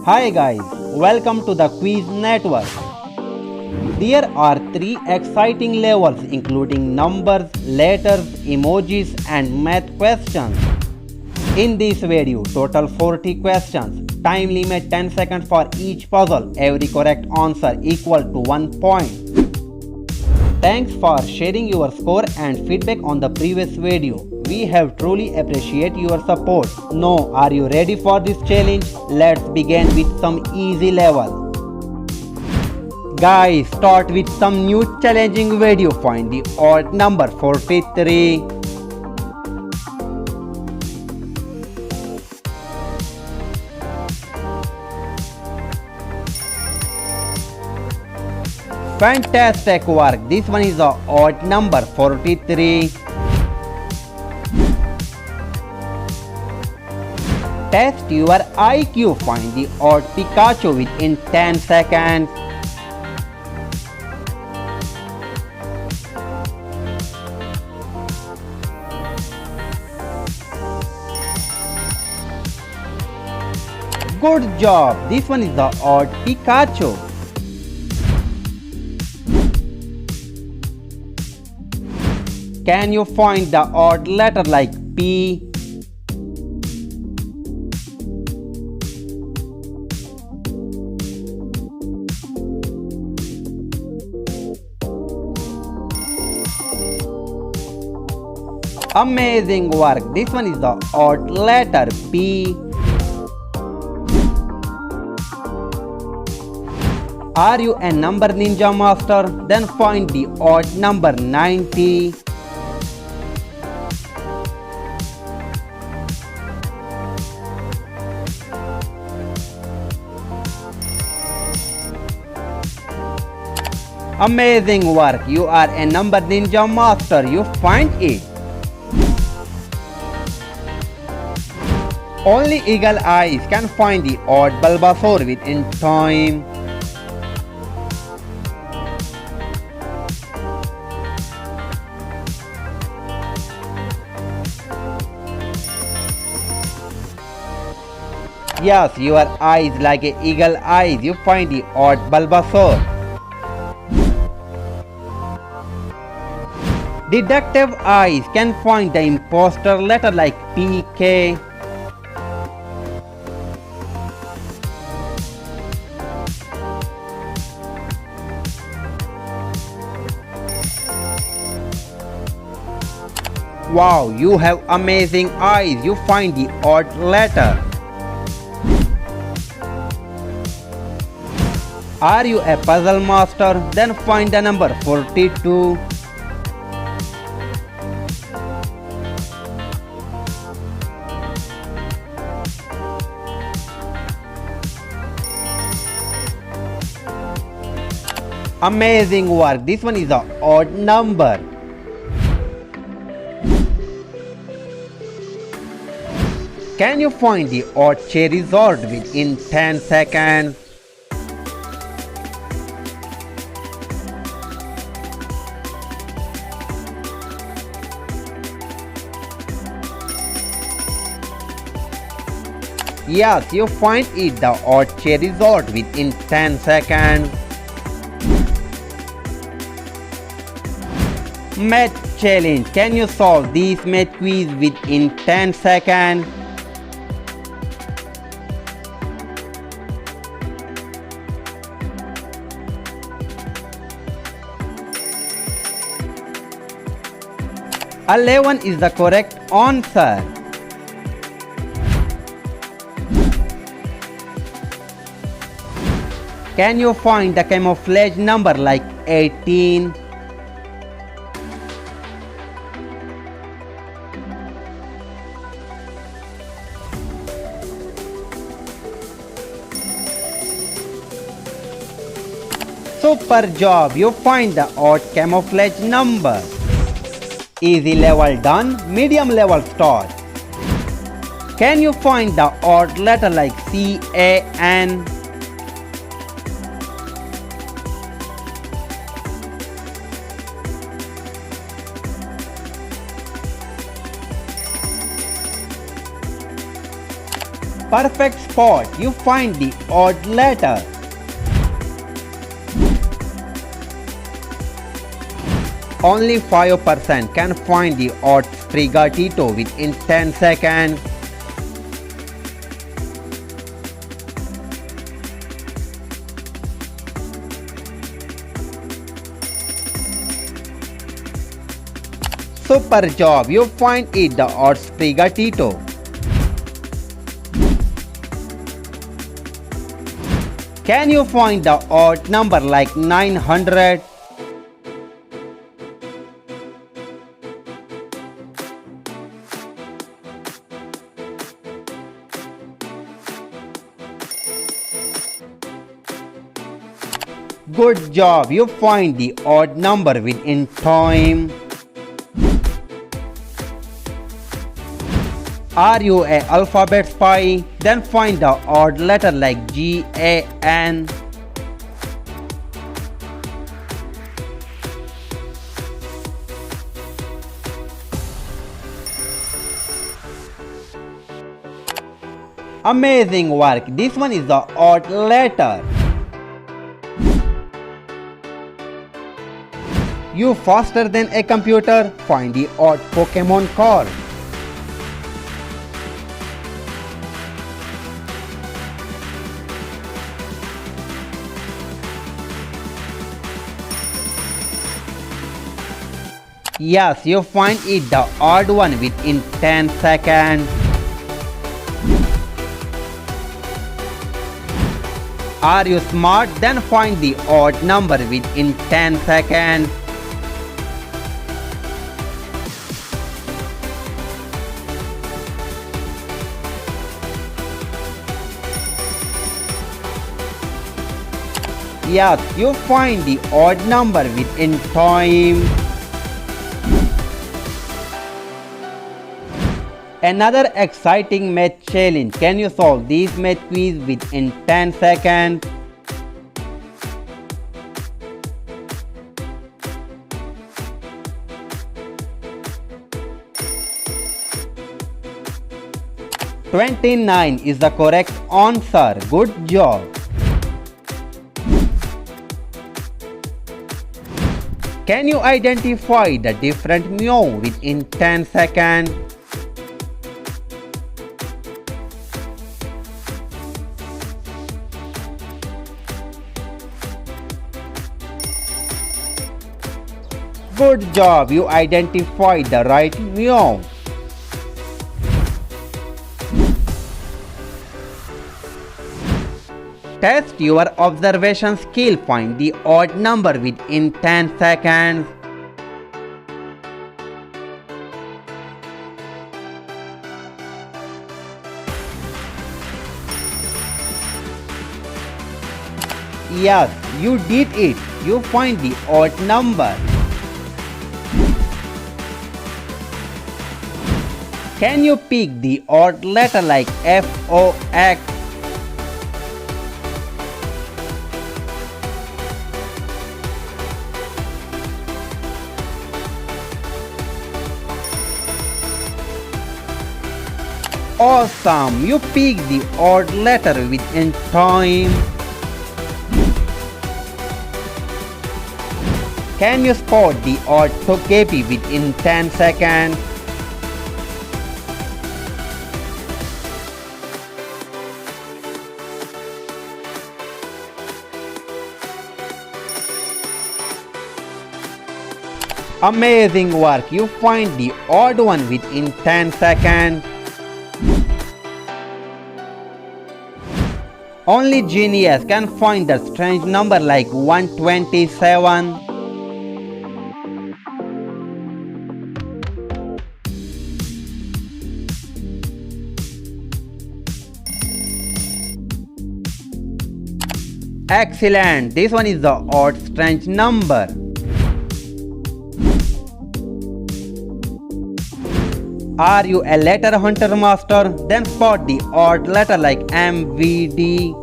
Hi guys, welcome to the Quiz Network. There are 3 exciting levels including numbers, letters, emojis and math questions. In this video, total 40 questions. Time limit 10 seconds for each puzzle. Every correct answer equal to 1 point. Thanks for sharing your score and feedback on the previous video. We have truly appreciate your support. Now, are you ready for this challenge? Let's begin with some easy level. Guys, start with some new challenging video. Find the odd number 43. Fantastic work. This one is the odd number 43. Test your IQ. Find the odd Pikachu within 10 seconds. Good job. This one is the odd Pikachu. Can you find the odd letter like P? Amazing work. This one is the odd letter P. Are you a number ninja master? Then find the odd number 90. Amazing work. You are a number ninja master. You find it. Only eagle eyes can find the odd Bulbasaur within time. Yes, your eyes like a eagle eyes. You find the odd Bulbasaur. Deductive eyes can find the imposter letter like PK. Wow, you have amazing eyes. You find the odd letter. Are you a puzzle master? Then find the number 42. Amazing work. This one is the odd number. Can you find the odd Charizard within 10 seconds? Yes, you find it, the odd Charizard within 10 seconds. Math challenge. Can you solve this math quiz within 10 seconds? "11" is the correct answer. Can you find the camouflage number like 18? Super job, you find the odd camouflage number. Easy level done, medium level start. Can you find the odd letter like CAN? perfect spot, you find the odd letter. Only 5% can find the odd sprigatito within 10 seconds. Super job, you find it the odd sprigatito. Can you find the odd number like 900? Good job, you find the odd number within time. Are you a alphabet spy? Then find the odd letter like G-A-N. Amazing work, this one is the odd letter. You faster than a computer, find the odd Pokemon card. Yes, you find it the odd one within 10 seconds. Are you smart? Then find the odd number within 10 seconds. Yes, you find the odd number within time. Another exciting math challenge. Can you solve this math quiz within 10 seconds? "29" is the correct answer. Good job. Can you identify the different meow within 10 seconds? Good job, you identified the right meow. Test your observation skill. Find the odd number within 10 seconds. Yes, you did it. You find the odd number. Can you pick the odd letter like F-O-X? Awesome! You pick the odd letter within time. Can you spot the odd togepi within 10 seconds? Amazing work! You find the odd one within 10 seconds. Only genius can find the strange number like 127. Excellent! This one is the odd strange number. Are you a letter hunter master? Then spot the odd letter like MVD.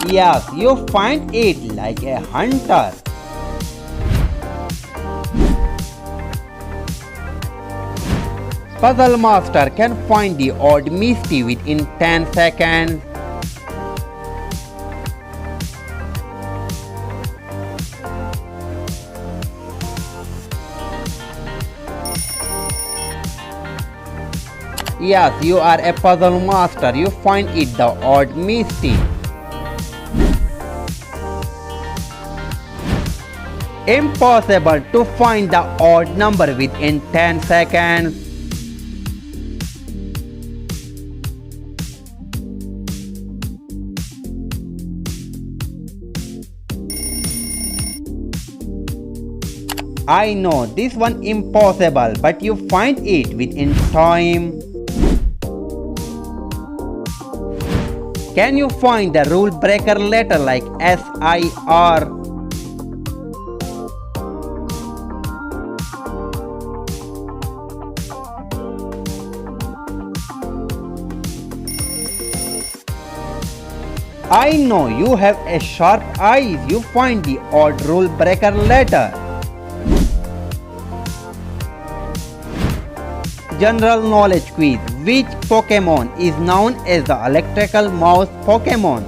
Yes, you find it like a hunter. Puzzle Master can find the odd mystery within 10 seconds. Yes, you are a puzzle master. You find it the odd mystery. Impossible to find the odd number within 10 seconds. I know this one impossible, but you find it within time. Can you find the rule breaker letter like SIR? I know you have a sharp eyes. You find the odd rule breaker letter. General knowledge quiz. Which Pokemon is known as the electrical mouse Pokemon?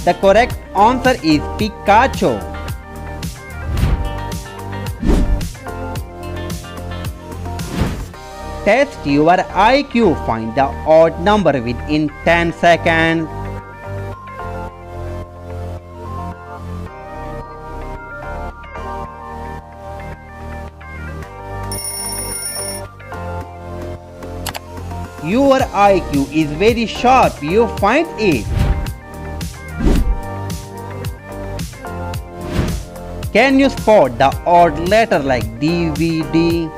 The correct answer is Pikachu. Test your IQ. Find the odd number within 10 seconds. Your IQ is very sharp. You find it. Can you spot the odd letter like DVD?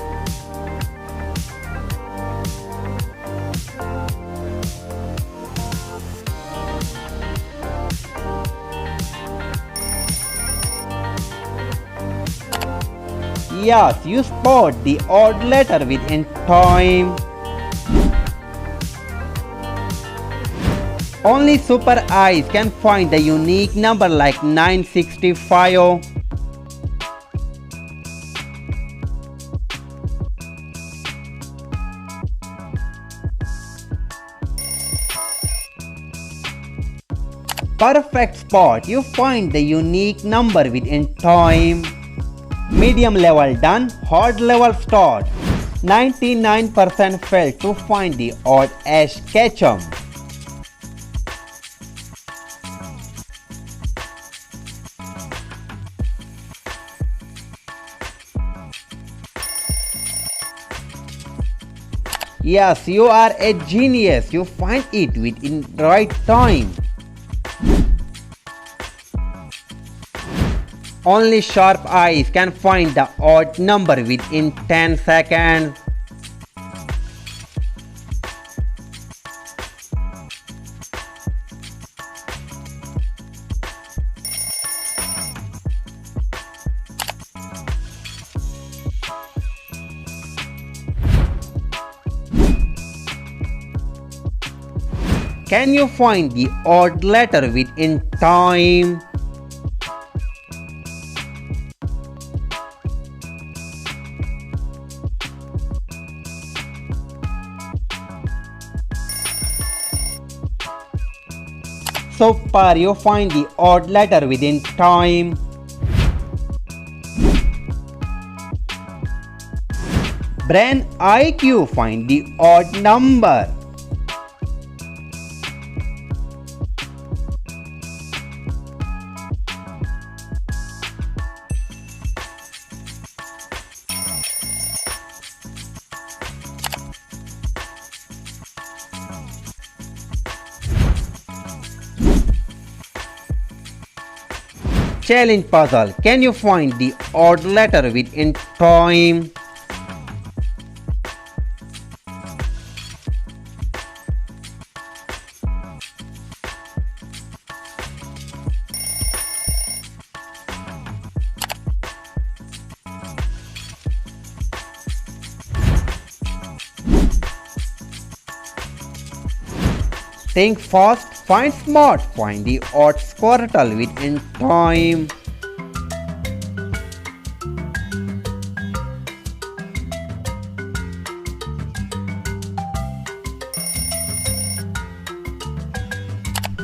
Yes, you spot the odd letter within time. Only super eyes can find the unique number like 965. Perfect spot. You find the unique number within time. Medium level done. Hard level start. 99% failed to find the odd Ash Ketchum. Yes, you are a genius. You find it within right time. Only sharp eyes can find the odd number within 10 seconds. Can you find the odd letter within time? So far you find the odd letter within time. Brain IQ find the odd number. Challenge puzzle. Can you find the odd letter within time? Think fast, find smart, find the odd squirtle within time.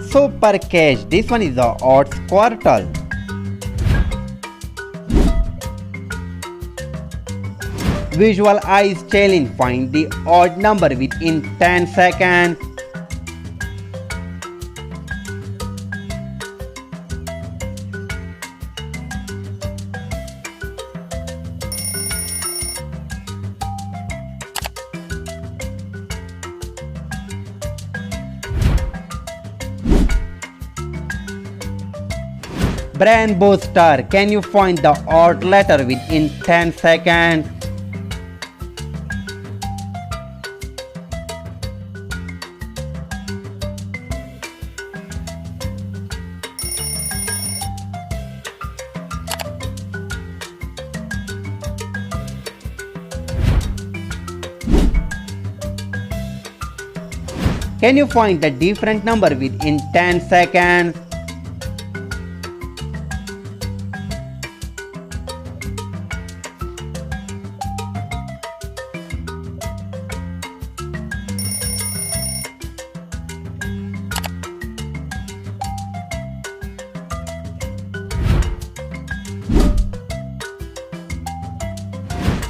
Super catch, this one is the odd squirtle. Visual eyes challenge, find the odd number within 10 seconds. Brain booster, can you find the odd letter within 10 seconds? Can you find the different number within 10 seconds?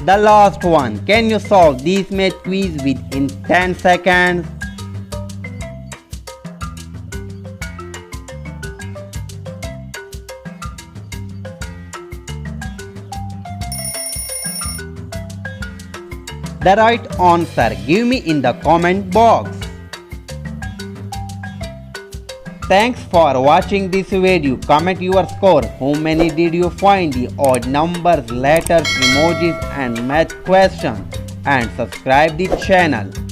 The last one, can you solve this math quiz within 10 seconds? The right answer give me in the comment box. Thanks for watching this video. Comment your score. How many did you find the odd numbers, letters, emojis and math questions? And subscribe the channel.